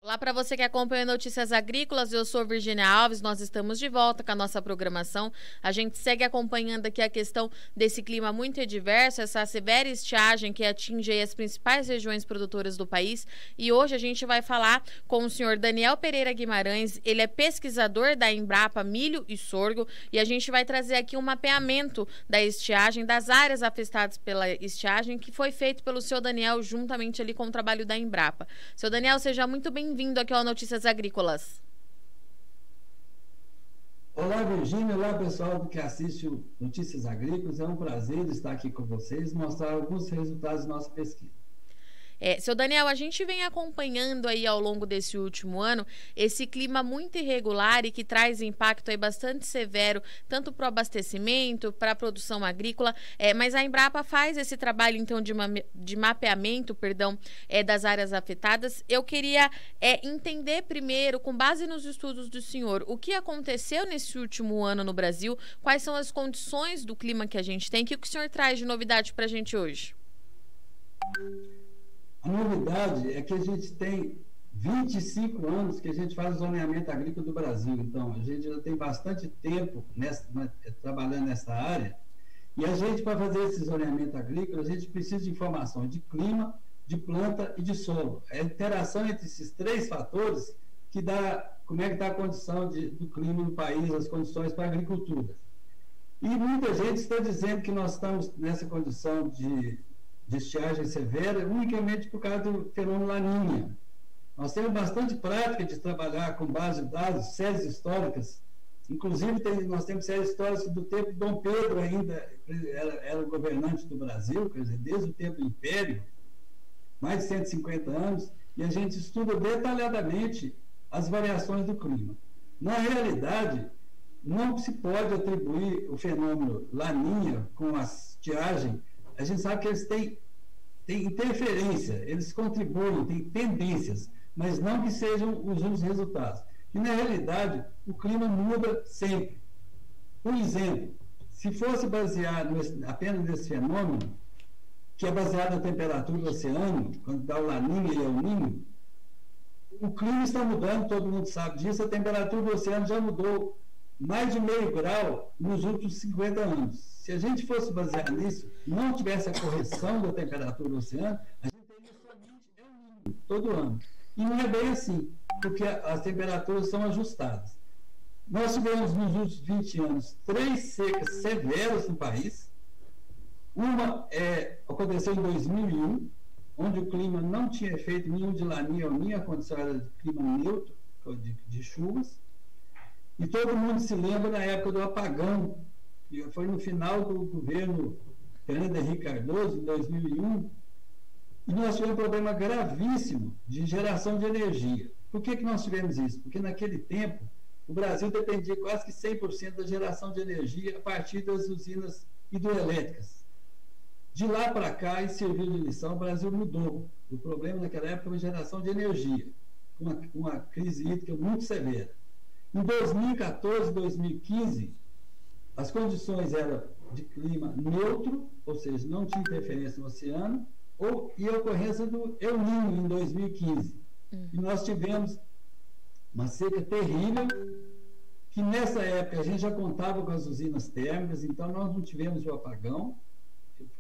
Olá para você que acompanha Notícias Agrícolas, eu sou Virgínia Alves, nós estamos de volta com a nossa programação. A gente segue acompanhando aqui a questão desse clima muito adverso, essa severa estiagem que atinge as principais regiões produtoras do país. E hoje a gente vai falar com o senhor Daniel Pereira Guimarães, ele é pesquisador da Embrapa Milho e Sorgo, e a gente vai trazer aqui um mapeamento da estiagem, das áreas afetadas pela estiagem, que foi feito pelo senhor Daniel juntamente ali com o trabalho da Embrapa. Senhor Daniel, seja muito bem-vindo aqui ao Notícias Agrícolas. Olá, Virgínia. Olá, pessoal que assiste o Notícias Agrícolas. É um prazer estar aqui com vocês e mostrar alguns resultados da nossa pesquisa. Seu Daniel, a gente vem acompanhando aí ao longo desse último ano esse clima muito irregular e que traz impacto aí bastante severo, tanto para o abastecimento, para a produção agrícola, mas a Embrapa faz esse trabalho, então, de mapeamento, das áreas afetadas. Eu queria entender primeiro, com base nos estudos do senhor, o que aconteceu nesse último ano no Brasil, quais são as condições do clima que a gente tem, o que o senhor traz de novidade para a gente hoje? A novidade é que a gente tem 25 anos que a gente faz o zoneamento agrícola do Brasil. Então, a gente já tem bastante tempo trabalhando nessa área. E a gente, para fazer esse zoneamento agrícola, a gente precisa de informações de clima, de planta e de solo. É a interação entre esses três fatores que dá como é que está a condição do clima no país, as condições para a agricultura. E muita gente está dizendo que nós estamos nessa condição de estiagem severa unicamente por causa do fenômeno Laninha. Nós temos bastante prática de trabalhar com base de dados, séries históricas, inclusive nós temos séries históricas do tempo de Dom Pedro ainda, era o governante do Brasil, quer dizer, desde o tempo do Império, mais de 150 anos, e a gente estuda detalhadamente as variações do clima. Na realidade, não se pode atribuir o fenômeno Laninha com a estiagem. A gente sabe que eles têm interferência, eles contribuem, têm tendências, mas não que sejam os resultados. E, na realidade, o clima muda sempre. Por exemplo, se fosse baseado apenas nesse fenômeno, que é baseado na temperatura do oceano, quando dá o Laninha e El Niño, o clima está mudando, todo mundo sabe disso, a temperatura do oceano já mudou mais de meio grau nos últimos 50 anos. Se a gente fosse basear nisso, não tivesse a correção da temperatura do oceano, a gente teria somente El Niño todo ano. E não é bem assim, porque as temperaturas são ajustadas. Nós tivemos nos últimos 20 anos 3 secas severas no país. Uma aconteceu em 2001, onde o clima não tinha efeito nenhum de Laninha ou Niña, a condição era de clima neutro, de chuvas. E todo mundo se lembra da época do apagão, que foi no final do governo Fernando Henrique Cardoso, em 2001, e nós tivemos um problema gravíssimo de geração de energia. Por que nós tivemos isso? Porque naquele tempo o Brasil dependia quase que 100% da geração de energia a partir das usinas hidroelétricas. De lá para cá, e serviu de lição, o Brasil mudou. O problema naquela época foi a geração de energia, uma crise hídrica muito severa. Em 2014, 2015, as condições eram de clima neutro, ou seja, não tinha interferência no oceano, e a ocorrência do El Niño em 2015. E nós tivemos uma seca terrível, que nessa época a gente já contava com as usinas térmicas, então nós não tivemos o apagão,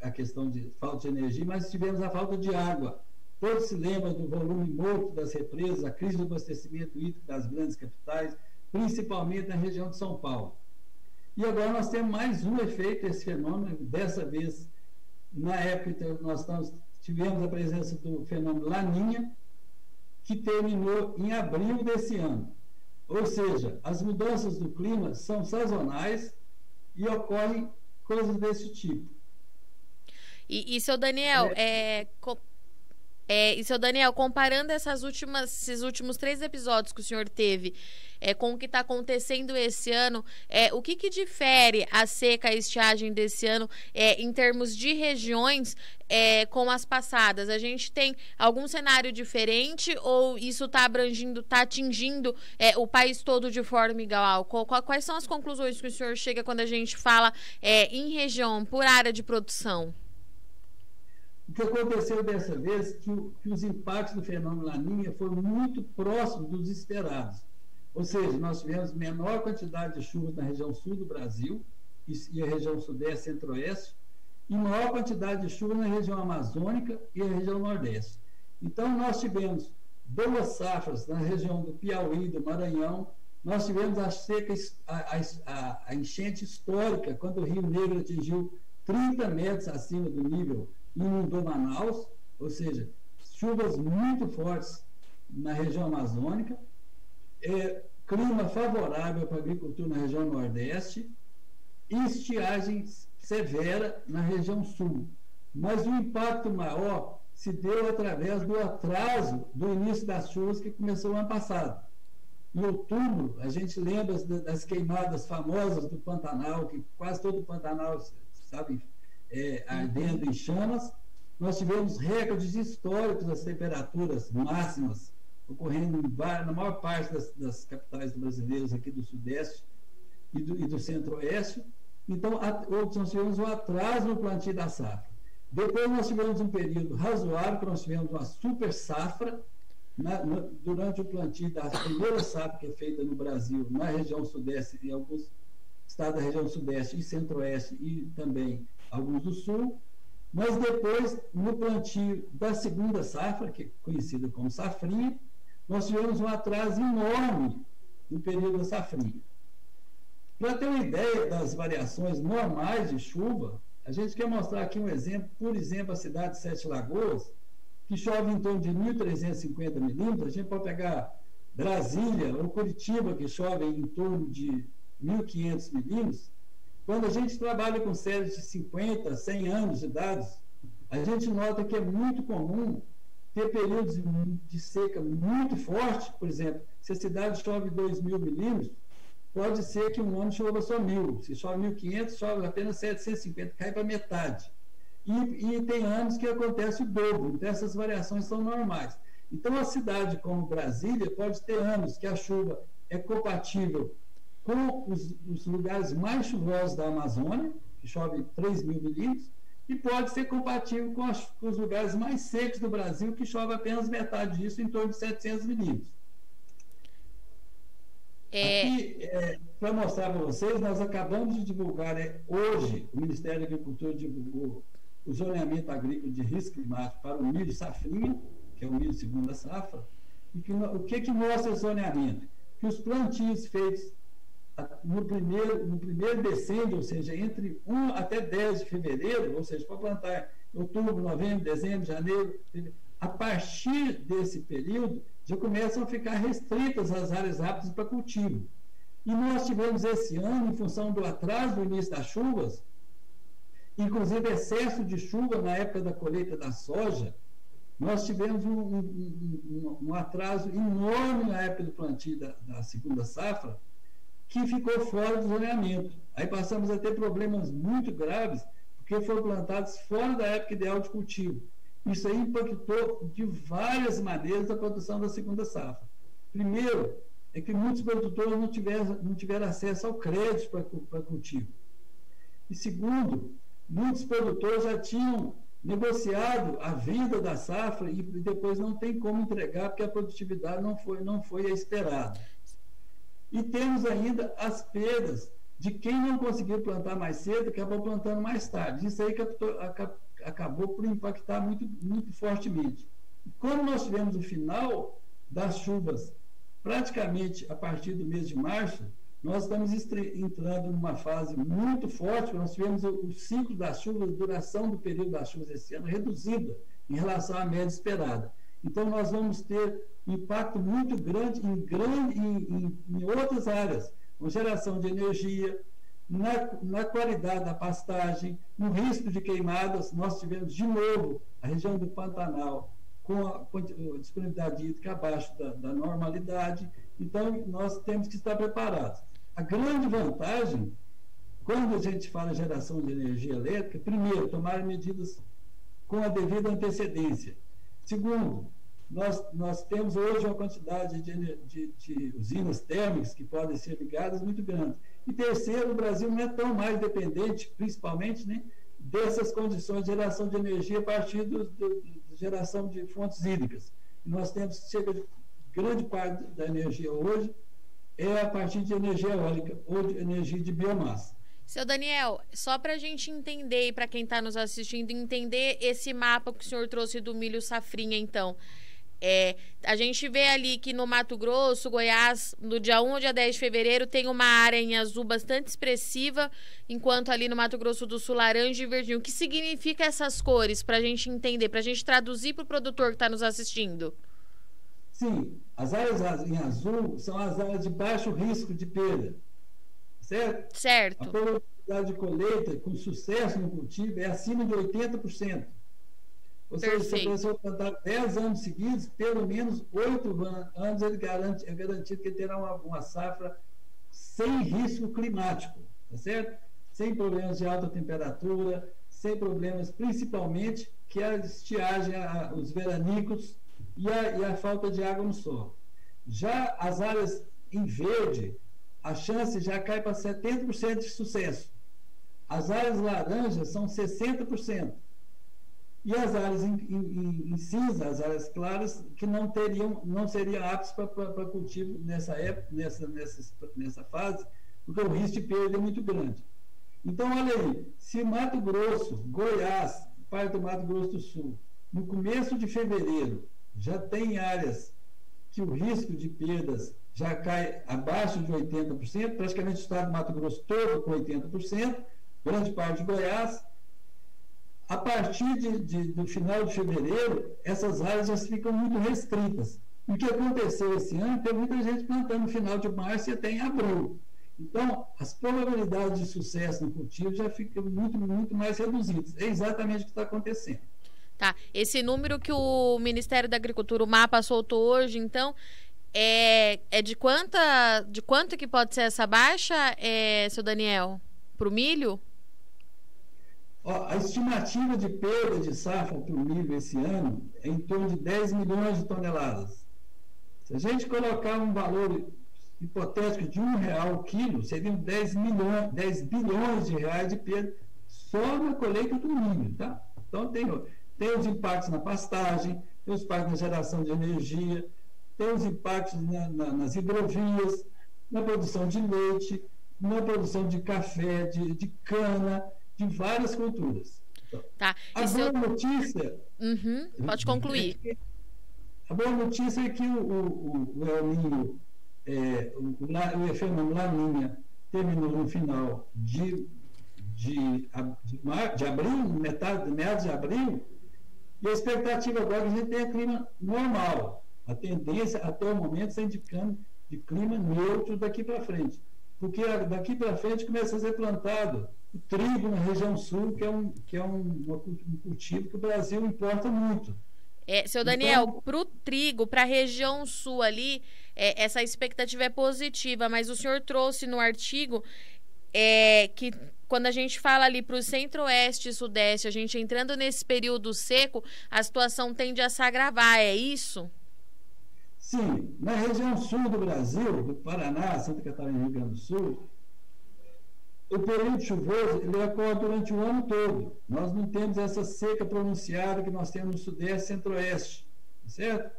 a questão de falta de energia, mas tivemos a falta de água. Todos se lembram do volume morto das represas, a crise do abastecimento hídrico das grandes capitais, principalmente na região de São Paulo. E agora nós temos mais um efeito desse fenômeno, dessa vez, na época, nós tivemos a presença do fenômeno Laninha, que terminou em abril desse ano. Ou seja, as mudanças do clima são sazonais e ocorrem coisas desse tipo. E seu Daniel, seu Daniel, comparando esses últimos 3 episódios que o senhor teve com o que está acontecendo esse ano, o que difere a seca, a estiagem desse ano em termos de regiões com as passadas? A gente tem algum cenário diferente ou isso está atingindo o país todo de forma igual? Quais são as conclusões que o senhor chega quando a gente fala em região, por área de produção? O que aconteceu dessa vez é que os impactos do fenômeno Laninha foram muito próximos dos esperados. Ou seja, nós tivemos menor quantidade de chuvas na região sul do Brasil e a região sudeste e centro-oeste, e maior quantidade de chuva na região amazônica e a região nordeste. Então, nós tivemos boas safras na região do Piauí, do Maranhão, nós tivemos a seca, a enchente histórica, quando o Rio Negro atingiu 30 metros acima do nível e inundou Manaus, ou seja, chuvas muito fortes na região amazônica, clima favorável para a agricultura na região nordeste e estiagem severa na região sul. Mas o impacto maior se deu através do atraso do início das chuvas que começou o ano passado. Em outubro, a gente lembra das queimadas famosas do Pantanal, que quase todo o Pantanal, sabe, ardendo em chamas. Nós tivemos recordes históricos das temperaturas máximas ocorrendo na maior parte das capitais brasileiras aqui do Sudeste e do Centro-Oeste. Então, nós tivemos um atraso no plantio da safra. Depois nós tivemos um período razoável, que nós tivemos uma super safra, durante o plantio da primeira safra que é feita no Brasil, na região Sudeste, em alguns estados da região Sudeste e Centro-Oeste, e também alguns do Sul. Mas depois, no plantio da segunda safra, que é conhecida como safrinha, nós tivemos um atraso enorme no período da safrinha. Para ter uma ideia das variações normais de chuva, a gente quer mostrar aqui um exemplo, por exemplo, a cidade de Sete Lagoas, que chove em torno de 1.350 milímetros. A gente pode pegar Brasília ou Curitiba, que chove em torno de 1.500 milímetros. Quando a gente trabalha com séries de 50, 100 anos de idade, a gente nota que é muito comum ter períodos de seca muito forte. Por exemplo, se a cidade chove 2.000 milímetros, pode ser que um ano chova só 1.000. Se chove 1.500, chove apenas 750, cai para metade. E tem anos que acontece o dobro. Então, essas variações são normais. Então, uma cidade como Brasília pode ter anos que a chuva é compatível com os lugares mais chuvosos da Amazônia, que chove 3.000 milímetros, e pode ser compatível com os lugares mais secos do Brasil, que chove apenas metade disso, em torno de 700 milímetros. Aqui, para mostrar para vocês, nós acabamos de divulgar, hoje, o Ministério da Agricultura divulgou o zoneamento agrícola de risco climático para o milho safrinha, que é o milho segunda safra. E o que mostra esse zoneamento? Que os plantios feitos no primeiro decêndio, ou seja, entre 1 até 10 de fevereiro, ou seja, para plantar em outubro, novembro, dezembro, janeiro, a partir desse período, já começam a ficar restritas as áreas aptas para cultivo. E nós tivemos esse ano, em função do atraso do início das chuvas, inclusive excesso de chuva na época da colheita da soja, nós tivemos um atraso enorme na época do plantio da segunda safra, que ficou fora do zoneamento. Aí passamos a ter problemas muito graves, porque foram plantados fora da época ideal de cultivo. Isso aí impactou de várias maneiras a produção da segunda safra. Primeiro, é que muitos produtores não tiveram acesso ao crédito para cultivo. E segundo, muitos produtores já tinham negociado a venda da safra e depois não tem como entregar porque a produtividade não foi a esperada. E temos ainda as perdas de quem não conseguiu plantar mais cedo, acabou plantando mais tarde. Isso aí acabou por impactar muito, muito fortemente. E como nós tivemos o final das chuvas praticamente a partir do mês de março, nós estamos entrando numa fase muito forte. Nós tivemos o ciclo das chuvas, a duração do período das chuvas esse ano reduzida em relação à média esperada. Então, nós vamos ter um impacto muito grande em outras áreas, com geração de energia, na qualidade da pastagem, no risco de queimadas. Nós tivemos, de novo, a região do Pantanal com a disponibilidade hídrica abaixo da normalidade. Então, nós temos que estar preparados. A grande vantagem, quando a gente fala em geração de energia elétrica, primeiro, tomar medidas com a devida antecedência. Segundo, nós temos hoje uma quantidade de usinas térmicas que podem ser ligadas muito grande. E terceiro, o Brasil não é tão mais dependente, principalmente, né, dessas condições de geração de energia a partir da geração de fontes hídricas. Nós temos grande parte da energia hoje é a partir de energia eólica ou de energia de biomassa. Seu Daniel, só para a gente entender, e para quem está nos assistindo, entender esse mapa que o senhor trouxe do milho safrinha, então. A gente vê ali que no Mato Grosso, Goiás, no dia 1 ao dia 10 de fevereiro, tem uma área em azul bastante expressiva, enquanto ali no Mato Grosso do Sul, laranja e verdinho. O que significa essas cores, para a gente entender, para a gente traduzir para o produtor que está nos assistindo? Sim, as áreas em azul são as áreas de baixo risco de perda, certo? Certo. A probabilidade de colheita com sucesso no cultivo é acima de 80%. Ou seja, se a pessoa plantar 10 anos seguidos, pelo menos 8 anos é garantido que ele terá uma safra sem risco climático, tá certo? Sem problemas de alta temperatura, sem problemas, principalmente, que a estiagem, os veranicos e a falta de água no solo. Já as áreas em verde, a chance já cai para 70% de sucesso. As áreas laranjas são 60%. E as áreas em cinza, as áreas claras, que não seriam aptas para cultivo nessa época, nessa fase, porque o risco de perda é muito grande. Então, olha aí, se Mato Grosso, Goiás, parte do Mato Grosso do Sul, no começo de fevereiro, já tem áreas que o risco de perdas já cai abaixo de 80%, praticamente o estado do Mato Grosso todo com 80%, grande parte de Goiás. A partir do final de fevereiro, essas áreas já ficam muito restritas. E o que aconteceu esse ano, tem muita gente plantando no final de março e até em abril. Então, as probabilidades de sucesso no cultivo já ficam muito, muito mais reduzidas. É exatamente o que está acontecendo. Tá. Esse número que o Ministério da Agricultura, o MAPA, soltou hoje, então, é de quanto que pode ser essa baixa, seu Daniel, para o milho? A estimativa de perda de safra para o milho esse ano é em torno de 10 milhões de toneladas. Se a gente colocar um valor hipotético de R$1 o quilo, seriam 10 bilhões de reais de perda só na colheita do milho, tá? Então, tem os impactos na pastagem, tem os impactos na geração de energia, tem os impactos nas hidrovias, na produção de leite, na produção de café, de cana, de várias culturas. Tá. A boa notícia... Pode concluir. A boa notícia é que o El Niño, o fenômeno Laninha, terminou no final de abril, meados de abril, e a expectativa agora é que a gente tenha clima normal. A tendência, até o momento, está indicando de clima neutro daqui para frente. Porque daqui para frente começa a ser plantado o trigo na região sul, que é um cultivo que o Brasil importa muito. Seu Daniel, então, para o trigo, para a região sul ali, essa expectativa é positiva, mas o senhor trouxe no artigo que quando a gente fala ali para o centro-oeste e sudeste, a gente entrando nesse período seco, a situação tende a se agravar, é isso? Sim, na região sul do Brasil, do Paraná, Santa Catarina e Rio Grande do Sul, o período chuvoso ele ocorre durante o ano todo. Nós não temos essa seca pronunciada que nós temos no sudeste e centro-oeste, certo?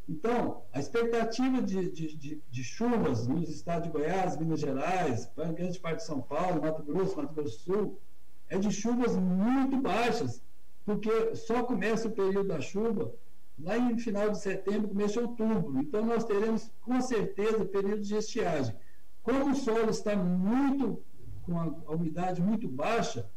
Então, a expectativa de chuvas nos estados de Goiás, Minas Gerais, grande parte de São Paulo, Mato Grosso do Sul, é de chuvas muito baixas, porque só começa o período da chuva lá em final de setembro, começo de outubro. Então, nós teremos, com certeza, períodos de estiagem. Como o solo está com a umidade muito baixa,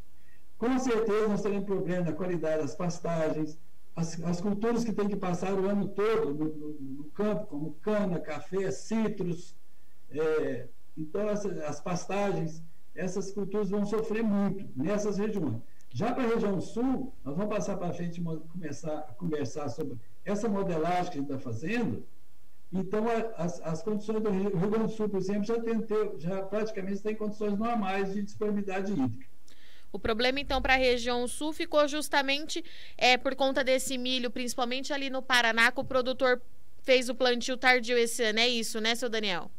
com certeza nós teremos problema na qualidade das pastagens, as culturas que tem que passar o ano todo no campo, como cana, café, citros, então as pastagens, essas culturas vão sofrer muito nessas regiões. Já para a região sul, nós vamos passar para frente e começar a conversar sobre essa modelagem que a gente está fazendo. Então, as condições do Rio Grande do Sul, por exemplo, já praticamente tem condições normais de disponibilidade hídrica. O problema, então, para a região sul ficou justamente por conta desse milho, principalmente ali no Paraná, que o produtor fez o plantio tardio esse ano. É isso, né, seu Daniel?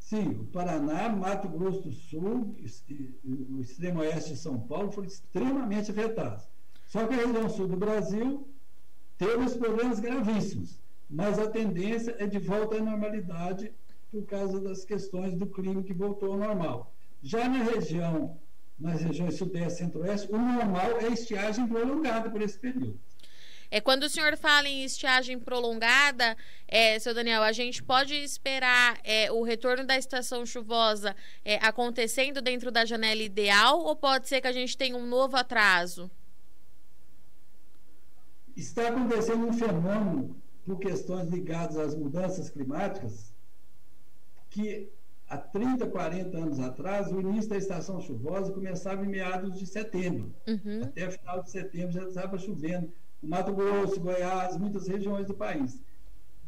Sim, o Paraná, Mato Grosso do Sul e o extremo oeste de São Paulo foram extremamente afetados. Só que a região sul do Brasil teve os problemas gravíssimos, mas a tendência é de volta à normalidade por causa das questões do clima que voltou ao normal. Já nas regiões sudeste e centro-oeste, o normal é estiagem prolongada por esse período. Quando o senhor fala em estiagem prolongada, seu Daniel, a gente pode esperar o retorno da estação chuvosa acontecendo dentro da janela ideal ou pode ser que a gente tenha um novo atraso? Está acontecendo um fenômeno por questões ligadas às mudanças climáticas que há 30, 40 anos atrás, o início da estação chuvosa começava em meados de setembro. Até final de setembro já estava chovendo. No Mato Grosso, Goiás, muitas regiões do país.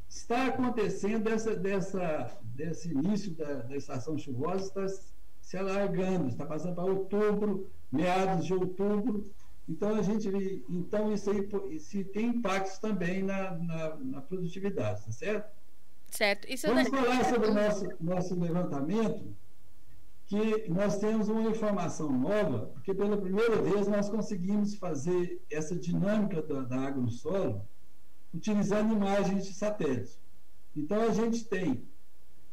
Está acontecendo desse início da estação chuvosa, está se alargando, está passando para outubro, meados de outubro. Então, isso aí tem impactos também na produtividade, tá certo? Certo. Vamos falar sobre o nosso levantamento, que nós temos uma informação nova, porque pela primeira vez nós conseguimos fazer essa dinâmica da água no solo utilizando imagens de satélite. Então, a gente tem,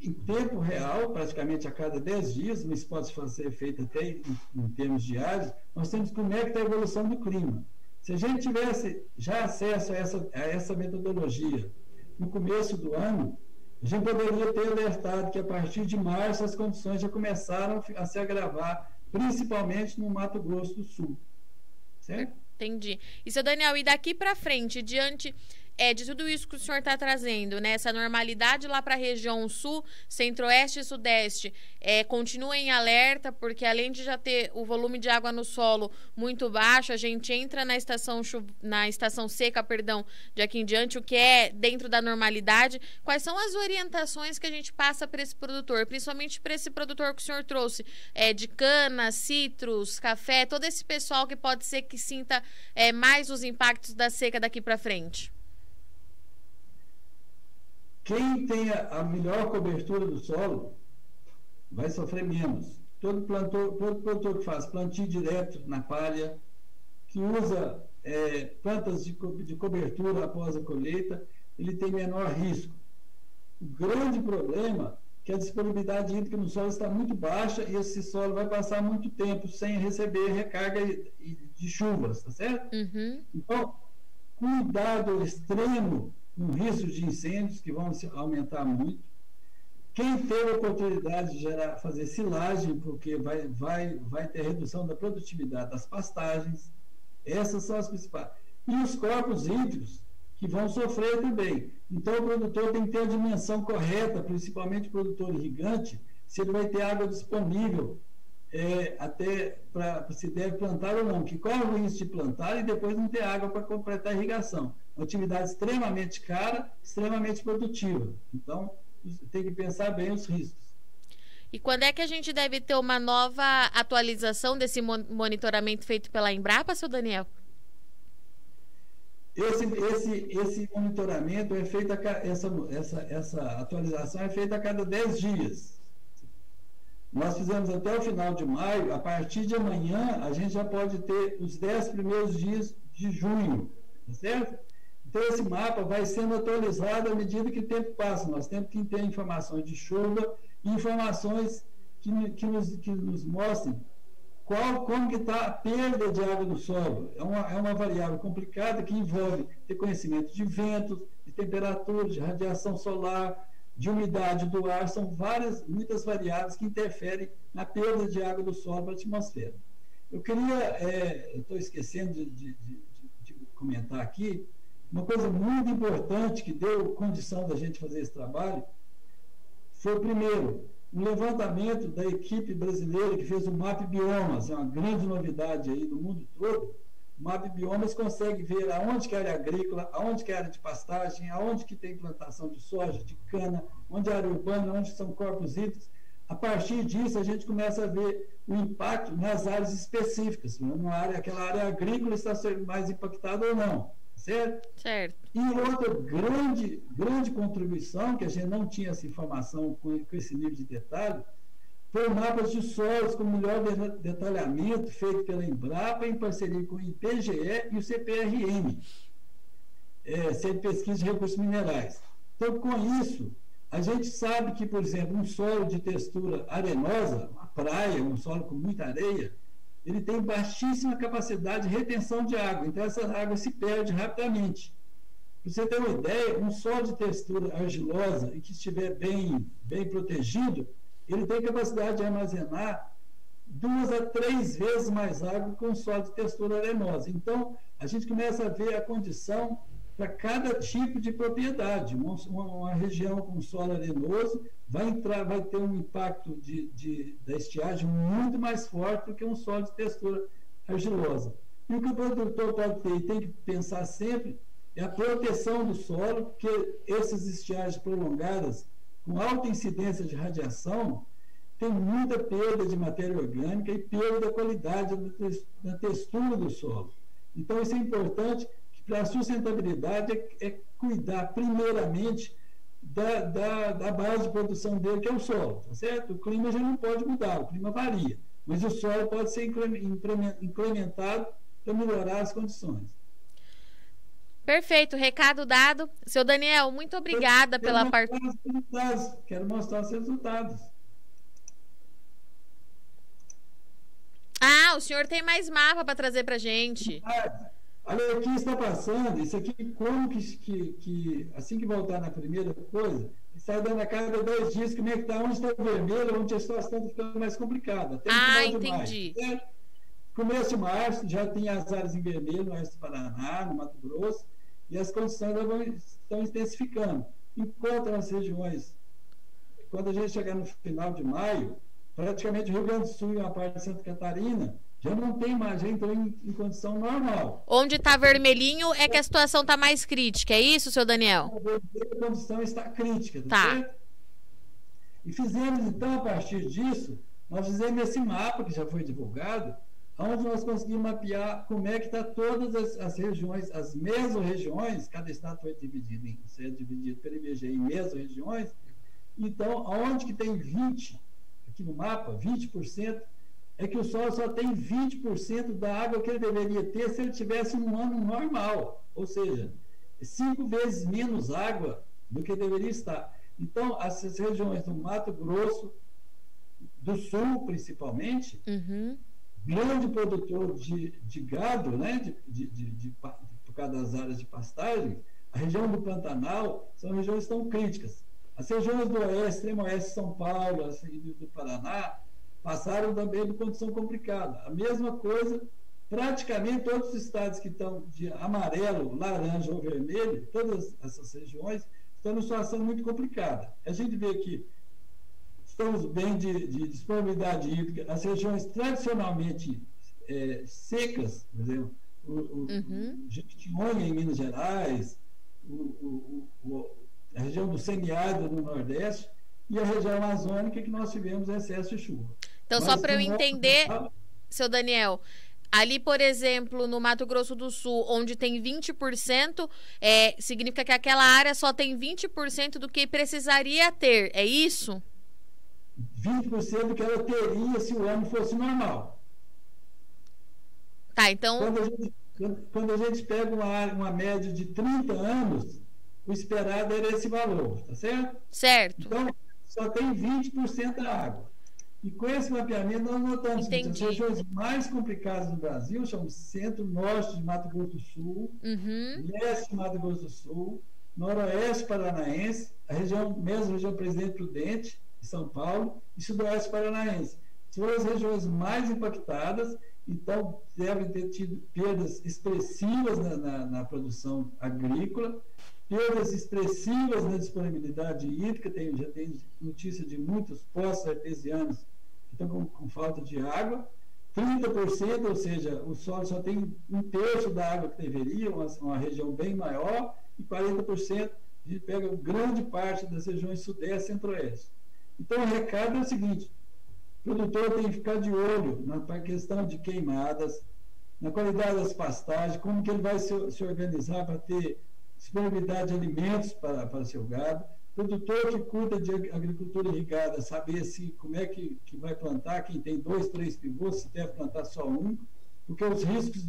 em tempo real, praticamente a cada 10 dias, mas pode ser feito até em termos diários, nós temos como é que está a evolução do clima. Se a gente tivesse já acesso a essa metodologia no começo do ano, a gente poderia ter alertado que a partir de março as condições já começaram a se agravar, principalmente no Mato Grosso do Sul. Certo? Entendi. E, seu Daniel, e daqui para frente, diante de tudo isso que o senhor está trazendo, né? Essa normalidade lá para a região sul, centro-oeste e sudeste, continua em alerta, porque além de já ter o volume de água no solo muito baixo, a gente entra na estação seca, de aqui em diante, o que é dentro da normalidade. Quais são as orientações que a gente passa para esse produtor, principalmente para esse produtor que o senhor trouxe, de cana, citros, café, todo esse pessoal que pode ser que sinta mais os impactos da seca daqui para frente? Quem tem a melhor cobertura do solo vai sofrer menos. Todo produtor que faz plantio direto na palha, que usa plantas de cobertura após a colheita, ele tem menor risco. O grande problema é que a disponibilidade hídrica no solo está muito baixa e esse solo vai passar muito tempo sem receber recarga de chuvas, tá certo? Então, cuidado extremo com risco de incêndios que vão aumentar muito. Quem teve a oportunidade de fazer silagem, porque vai ter redução da produtividade das pastagens, essas são as principais. E os corpos hídricos, que vão sofrer também. Então, o produtor tem que ter a dimensão correta, principalmente o produtor irrigante, se ele vai ter água disponível até para se deve plantar ou não, que corre o risco de plantar e depois não ter água para completar a irrigação. Uma atividade extremamente cara, extremamente produtiva. Então, tem que pensar bem os riscos. E quando é que a gente deve ter uma nova atualização desse monitoramento feito pela Embrapa, seu Daniel? Esse monitoramento é feito, essa atualização é feita a cada 10 dias. Nós fizemos até o final de maio, a partir de amanhã a gente já pode ter os 10 primeiros dias de junho, tá certo? Então esse mapa vai sendo atualizado à medida que o tempo passa. Nós temos que ter informações de chuva e informações que nos mostrem como que está a perda de água do solo. É uma variável complicada que envolve ter conhecimento de ventos, de temperatura, de radiação solar, de umidade do ar, são muitas variáveis que interferem na perda de água do solo para a atmosfera. Eu estou esquecendo de comentar aqui, uma coisa muito importante que deu condição da gente fazer esse trabalho foi, primeiro, um levantamento da equipe brasileira que fez o MAP Biomas, é uma grande novidade aí do mundo todo. O MAP Biomas consegue ver aonde que é área agrícola, aonde que é área de pastagem, aonde que tem plantação de soja, de cana, onde é área urbana, onde são corpos hídricos. A partir disso, a gente começa a ver o impacto nas áreas específicas, aquela área agrícola está sendo mais impactada ou não, certo? Certo. E outra grande contribuição, que a gente não tinha essa informação com esse nível de detalhe, foi mapas de solos com melhor detalhamento feito pela Embrapa em parceria com o IPGE e o CPRM, Centro de Pesquisa de Recursos Minerais. Então, com isso, a gente sabe que, por exemplo, um solo de textura arenosa, uma praia, um solo com muita areia, ele tem baixíssima capacidade de retenção de água, então essa água se perde rapidamente. Para você ter uma ideia, um solo de textura argilosa e que estiver bem protegido, ele tem capacidade de armazenar 2 a 3 vezes mais água que um solo de textura arenosa. Então, a gente começa a ver a condição para cada tipo de propriedade. Uma região com solo arenoso vai ter um impacto da estiagem muito mais forte do que um solo de textura argilosa. E o que o produtor pode ter e tem que pensar sempre é a proteção do solo, porque essas estiagens prolongadas, com alta incidência de radiação, tem muita perda de matéria orgânica e perda da qualidade da textura do solo. Então, isso é importante, que para a sustentabilidade é cuidar primeiramente da base de produção dele, que é o solo, tá certo? O clima já não pode mudar, o clima varia, mas o solo pode ser incrementado para melhorar as condições. Perfeito, recado dado. Seu Daniel, muito obrigada pela participação. Quero mostrar os resultados. Ah, o senhor tem mais mapa para trazer para a gente. Olha, aqui está passando, isso aqui, como que assim que voltar na primeira coisa, está dando a cada 2 dias como é que está, onde está o vermelho, onde a situação está ficando mais complicada. Até entendi. Março, começo de março, já tem as áreas em vermelho no oeste do Paraná, no Mato Grosso, e as condições estão intensificando. Enquanto nas regiões, quando a gente chegar no final de maio, praticamente o Rio Grande do Sul e uma parte de Santa Catarina já não tem mais, já entrou em condição normal. Onde está vermelhinho é que a situação está mais crítica, é isso, seu Daniel? A condição está crítica, tá? Certo? E fizemos, então, a partir disso, nós fizemos esse mapa que já foi divulgado, onde nós conseguimos mapear como é que está todas as regiões, as mesorregiões, cada estado foi dividido pelo IBGE em mesorregiões. Então, onde que tem 20%, aqui no mapa, 20%, é que o solo só tem 20% da água que ele deveria ter se ele tivesse um ano normal, ou seja, 5 vezes menos água do que deveria estar. Então, essas regiões do Mato Grosso, do Sul, principalmente, grande produtor de gado, né, por causa das áreas de pastagem, a região do Pantanal são regiões que estão críticas. As regiões do Oeste, Extremo Oeste de São Paulo assim, do Paraná, passaram também por condição complicada. A mesma coisa, praticamente todos os estados que estão de amarelo, laranja ou vermelho, todas essas regiões, estão numa situação muito complicada. A gente vê que estamos bem de disponibilidade hídrica, as regiões tradicionalmente secas, por exemplo, o Jequitinhonha em Minas Gerais, a região do semiárido no Nordeste e a região amazônica que nós tivemos excesso de chuva. Então, só para eu entender, seu Daniel, ali, por exemplo, no Mato Grosso do Sul, onde tem 20%, significa que aquela área só tem 20% do que precisaria ter, é isso? 20% do que ela teria se o ano fosse normal. Tá, então... Quando a gente pega uma média de 30 anos, o esperado era esse valor, tá certo? Certo. Então, só tem 20% da água. E com esse mapeamento, nós notamos que as regiões mais complicadas do Brasil são o centro-norte de Mato Grosso do Sul, leste de Mato Grosso do Sul, noroeste paranaense, mesmo a região Presidente Prudente, de São Paulo, e sudoeste paranaense. São as regiões mais impactadas, então devem ter tido perdas expressivas na produção agrícola, perdas expressivas na disponibilidade hídrica, já tem notícia de muitos poços artesianos que estão com falta de água, 30%, ou seja, o solo só tem 1/3 da água que deveria, uma região bem maior, e 40% a gente pega grande parte das regiões sudeste e centro-oeste. Então, o recado é o seguinte: o produtor tem que ficar de olho na questão de queimadas, na qualidade das pastagens, como que ele vai se organizar para ter disponibilidade de alimentos para seu gado. Produtor que cuida de agricultura irrigada, saber como é que vai plantar, quem tem 2, 3 pivôs, se deve plantar só um, porque os riscos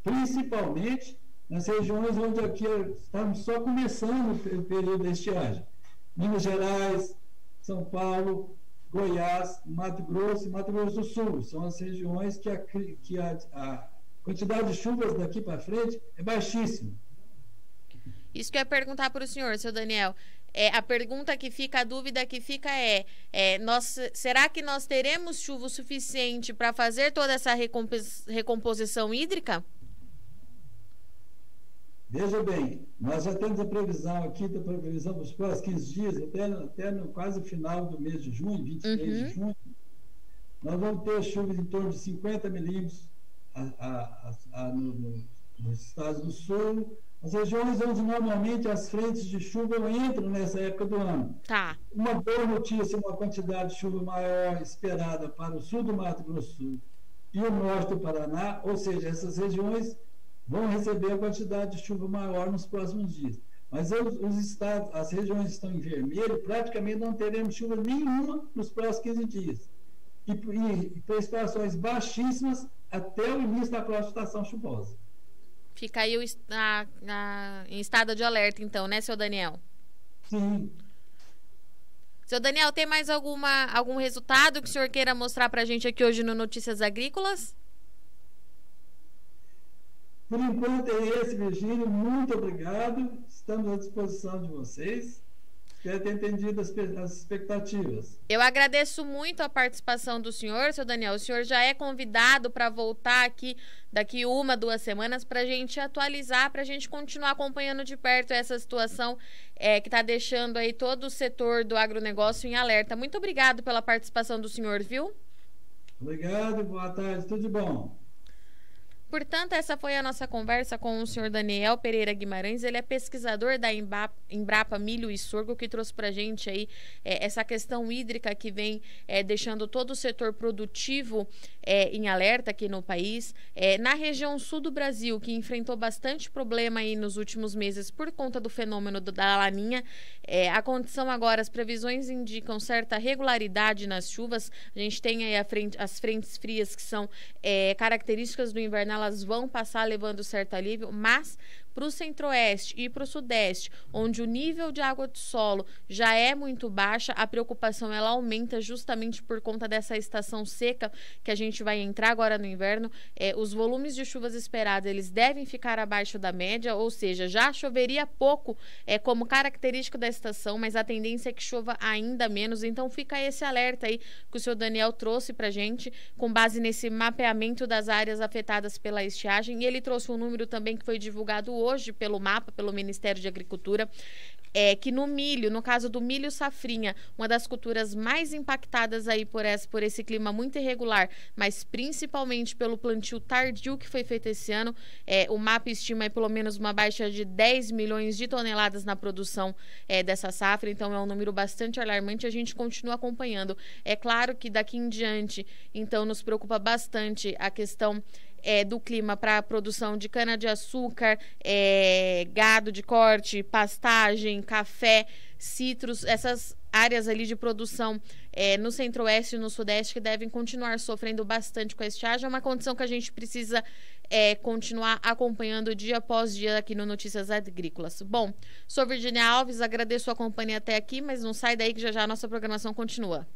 principalmente nas regiões onde aqui estamos só começando o período da estiagem. Minas Gerais, São Paulo, Goiás, Mato Grosso e Mato Grosso do Sul. São as regiões que a quantidade de chuvas daqui para frente é baixíssima. Isso que eu ia perguntar para o senhor, seu Daniel. A pergunta que fica, a dúvida que fica será que nós teremos chuva suficiente para fazer toda essa recomposição hídrica? Veja bem, nós já temos a previsão aqui, da previsão dos próximos 15 dias, até no quase final do mês de junho, 23 de junho, nós vamos ter chuvas em torno de 50 milímetros nos estados do sul, as regiões onde normalmente as frentes de chuva entram nessa época do ano. Tá. Uma boa notícia, uma quantidade de chuva maior esperada para o sul do Mato Grosso do Sul e o norte do Paraná, ou seja, essas regiões vão receber a quantidade de chuva maior nos próximos dias. Mas os estados, as regiões que estão em vermelho, praticamente não teremos chuva nenhuma nos próximos 15 dias. E precipitações baixíssimas até o início da próxima estação chuvosa. Fica aí em estado de alerta, então, né, seu Daniel? Sim. Seu Daniel, tem mais algum resultado que o senhor queira mostrar para a gente aqui hoje no Notícias Agrícolas? Por enquanto é esse, Virgínia. Muito obrigado. Estamos à disposição de vocês. Espero ter entendido as expectativas. Eu agradeço muito a participação do senhor, seu Daniel. O senhor já é convidado para voltar aqui daqui 1, 2 semanas para a gente atualizar, para a gente continuar acompanhando de perto essa situação que está deixando aí todo o setor do agronegócio em alerta. Muito obrigado pela participação do senhor, viu? Obrigado, boa tarde, tudo de bom. Portanto, essa foi a nossa conversa com o senhor Daniel Pereira Guimarães. Ele é pesquisador da Embrapa Milho e Sorgo, que trouxe para a gente aí essa questão hídrica que vem deixando todo o setor produtivo em alerta aqui no país. Na região sul do Brasil, que enfrentou bastante problema aí nos últimos meses por conta do fenômeno da Laninha, a condição agora, as previsões indicam certa regularidade nas chuvas. A gente tem aí as frentes frias que são características do inverno, elas vão passar levando certo alívio, mas para o centro-oeste e para o sudeste, onde o nível de água de solo já é muito baixa, a preocupação ela aumenta justamente por conta dessa estação seca que a gente vai entrar agora no inverno. Os volumes de chuvas esperados, eles devem ficar abaixo da média, ou seja, já choveria pouco como característico da estação, mas a tendência é que chova ainda menos. Então fica esse alerta aí que o senhor Daniel trouxe para a gente, com base nesse mapeamento das áreas afetadas pela estiagem, e ele trouxe um número também que foi divulgado hoje pelo MAPA, pelo Ministério de Agricultura, que no milho, no caso do milho safrinha, uma das culturas mais impactadas aí por esse clima muito irregular, mas principalmente pelo plantio tardio que foi feito esse ano, o MAPA estima aí pelo menos uma baixa de 10 milhões de toneladas na produção dessa safra, então é um número bastante alarmante, a gente continua acompanhando. É claro que daqui em diante, então, nos preocupa bastante a questão do clima para a produção de cana-de-açúcar, gado de corte, pastagem, café, citros, essas áreas ali de produção no centro-oeste e no sudeste que devem continuar sofrendo bastante com a estiagem. É uma condição que a gente precisa continuar acompanhando dia após dia aqui no Notícias Agrícolas. Bom, sou Virgínia Alves, agradeço a companhia até aqui, mas não sai daí que já já a nossa programação continua.